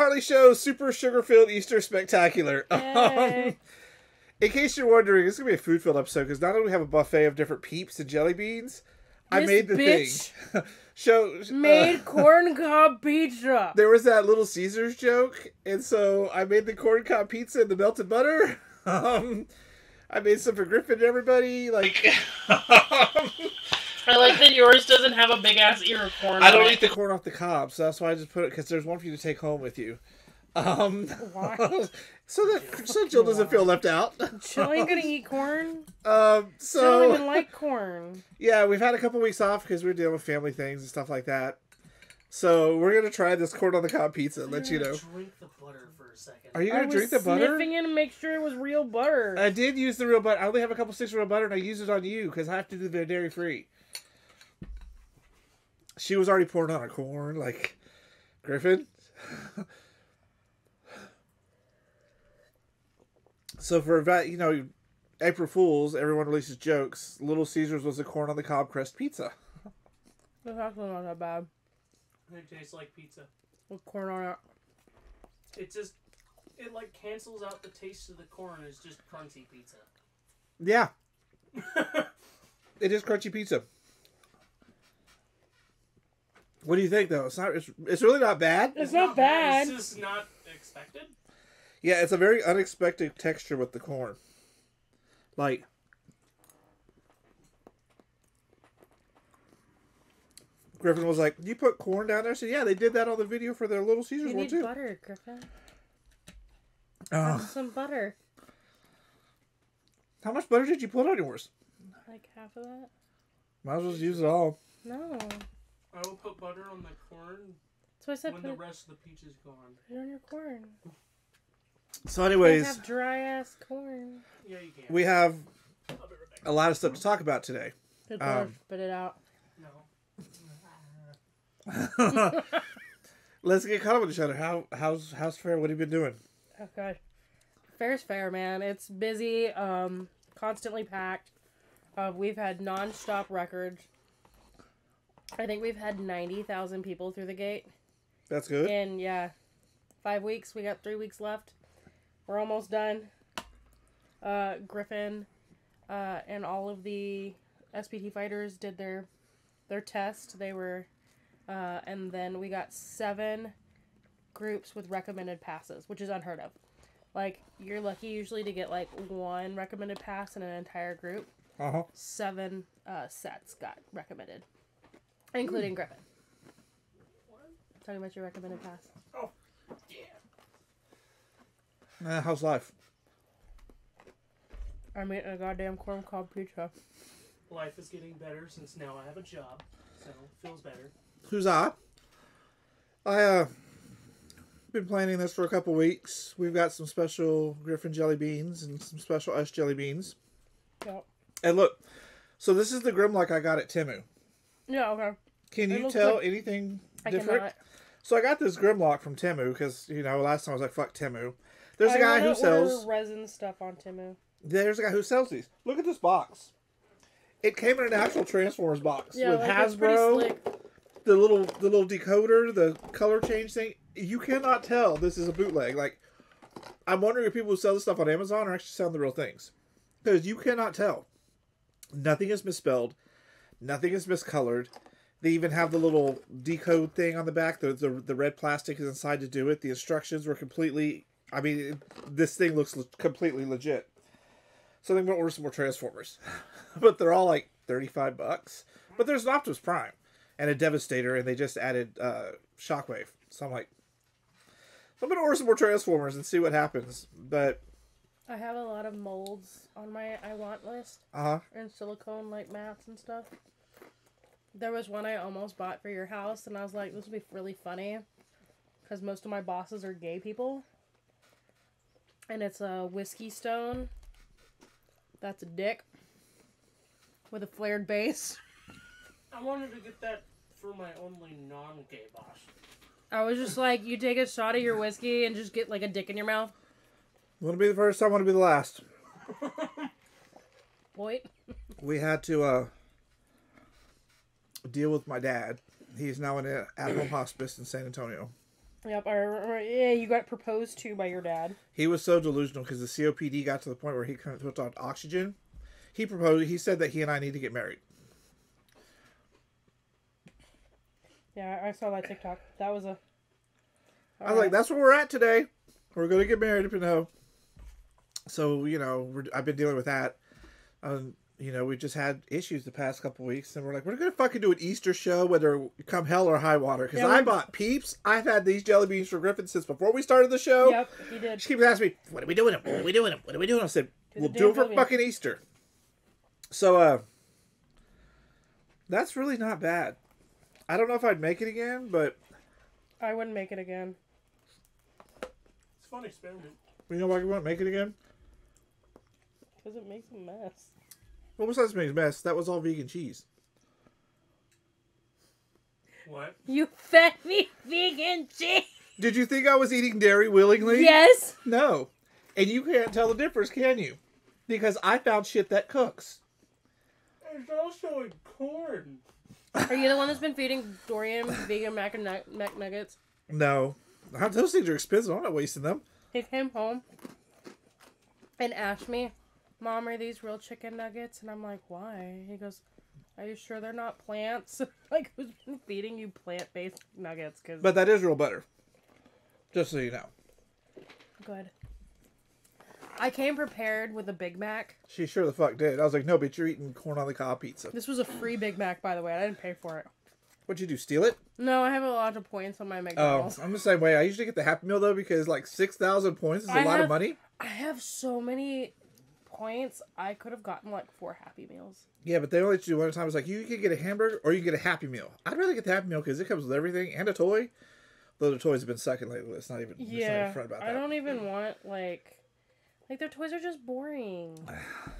Harley Show Super Sugar-Filled Easter Spectacular. Yay. In case you're wondering, it's going to be a food-filled episode because not only do we have a buffet of different Peeps and jelly beans, I made the thing. Made corn cob pizza. There was that Little Caesars joke, and so I made the corn cob pizza and the melted butter. I made some for Griffin and everybody. Like, I like that yours doesn't have a big ass ear of corn. I don't eat the corn off the cob, so that's why I just put it because there's one for you to take home with you. Why? so Jill doesn't feel left out. Jill ain't gonna eat corn. So Jill don't even like corn. Yeah, we've had a couple weeks off because we're dealing with family things and stuff like that. So we're gonna try this corn on the cob pizza and let you know. Drink the butter for a second. Are you gonna drink the butter? I was sniffing it to make sure it was real butter. I did use the real butter. I only have a couple sticks of real butter, and I used it on you because I have to do the dairy free. She was already pouring on her corn, like Griffin. So for April Fools, everyone releases jokes. Little Caesars was a corn on the cob crust pizza. That's actually not that bad. It tastes like pizza. With corn on it. It like cancels out the taste of the corn. It's just crunchy pizza. Yeah. It is crunchy pizza. What do you think though? It's really not bad. It's not bad. It's just not expected. Yeah, it's a very unexpected texture with the corn. Like, Griffin was like, "You put corn down there?" I said, "Yeah, they did that on the video for their Little Caesars you one need too." Butter, Griffin. Have some butter. How much butter did you put on yours? Like half of that. Might as well use it all. No. I will put butter on the corn That's what I said. when the rest of the peach is gone. Put it on your corn. So, anyways, You have dry ass corn. Yeah, you can. we have I'll be right back. a lot of stuff to talk about today. Good butter. Spit it out. No. Let's get caught up with each other. How's fair? What have you been doing? Okay. Fair's fair, man. It's busy, constantly packed. We've had non-stop records. I think we've had 90,000 people through the gate. That's good. And yeah, 5 weeks. We got 3 weeks left. We're almost done. Griffin and all of the SPT fighters did their test. They were, and then we got 7 groups with recommended passes, which is unheard of. Like, you're lucky usually to get like 1 recommended pass in an entire group. 7 sets got recommended, including Griffin. What? Talking about your recommended pass. Oh, yeah. How's life? I'm eating a goddamn corn cob pizza. Life is getting better since now I have a job, so it feels better. Who's I? I been planning this for a couple weeks. We've got some special Griffin jelly beans and some special Us jelly beans. Yep. And look, so this is the Grimlock I got at Temu. Yeah, okay. Can It you looks tell like- anything I different? cannot. So I got this Grimlock from Temu because, last time I was like, fuck Temu. There's a guy who sells resin stuff on Temu. There's a guy who sells these. Look at this box. It came in an actual Transformers box Yeah, with like, it's pretty Hasbro, slick. the little decoder, the color change thing. You cannot tell this is a bootleg. Like, I'm wondering if people who sell this stuff on Amazon are actually selling the real things, because you cannot tell. Nothing is misspelled. Nothing is miscolored. They even have the little decode thing on the back. The red plastic is inside to do it. The instructions were completely... I mean, this thing looks completely legit. So I'm going to order some more Transformers. But they're all like $35. But there's an Optimus Prime and a Devastator, and they just added Shockwave. So I'm like... I'm going to order some more Transformers and see what happens. But... I have a lot of molds on my I want list. And silicone like mats and stuff. There was one I almost bought for your house, and I was like, this would be really funny. Because most of my bosses are gay people. And it's a whiskey stone. That's a dick. With a flared base. I wanted to get that for my only non-gay boss. I was just like, you take a shot of your whiskey and just get like a dick in your mouth. Want to be the first, I want to be the last. Wait. We had to deal with my dad. He's now in an at-home hospice in San Antonio. Yep, I remember. Yeah, you got proposed to by your dad. He was so delusional because the COPD got to the point where he couldn't put on oxygen. He proposed. He said that he and I need to get married. Yeah, I saw that TikTok. That was a. I was like, "That's where we're at today. We're gonna get married, you know." So I've been dealing with that. We just had issues the past couple weeks, and we're like, we're gonna fucking do an Easter show, whether come hell or high water. Because I bought Peeps. I've had these jelly beans for Griffin since before we started the show. Yep, he did. She keeps asking me, "What are we doing? What are we doing? What are we doing?" I said, "We'll do it for fucking Easter." So, that's really not bad. I don't know if I'd make it again, but I wouldn't make it again. It's a fun experiment. you know why we won't make it again? Because it makes a mess. Well, besides making a mess, that was all vegan cheese. What? You fed me vegan cheese. Did you think I was eating dairy willingly? Yes. No. And you can't tell the difference, can you? Because I found shit that cooks. There's also in corn. Are you the one that's been feeding Dorian vegan mac nuggets? No. Those things are expensive. I'm not wasting them. He came home and asked me, "Mom, are these real chicken nuggets?" And I'm like, "Why?" He goes, "Are you sure they're not plants?" Like, who's been feeding you plant-based nuggets? But that is real butter. Just so you know. Good. I came prepared with a Big Mac. She sure the fuck did. I was like, no, bitch, you're eating corn on the cob pizza. This was a free Big Mac, by the way. I didn't pay for it. What'd you do, steal it? No, I have a lot of points on my Oh, McDonald's. I'm the same way. I usually get the Happy Meal, though, because like 6,000 points is a lot of money. I have so many points. I could have gotten like 4 Happy Meals. Yeah, but they only let you do one at a time. It's like, you can get a hamburger or you can get a Happy Meal. I'd rather get the Happy Meal because it comes with everything and a toy. Though the toys have been sucking lately. It's not even, it's not even fun about that. I don't even want like their toys are just boring.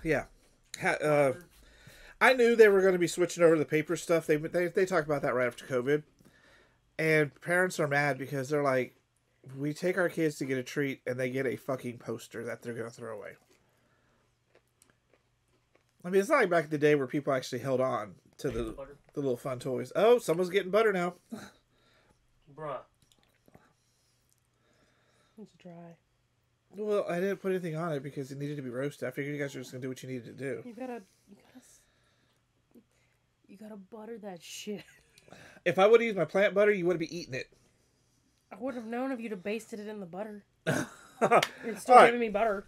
Yeah. I knew they were going to be switching over to the paper stuff. They talked about that right after COVID. And parents are mad because they're like, we take our kids to get a treat and they get a fucking poster that they're going to throw away. I mean, it's not like back in the day where people actually held on to the little fun toys. Oh, someone's getting butter now. Bruh. It's dry. Well, I didn't put anything on it because it needed to be roasted. I figured you guys were just going to do what you needed to do. You gotta butter that shit. If I would have used my plant butter, you would have been eating it. I would have known if you'd have basted it in the butter. It's still giving me butter.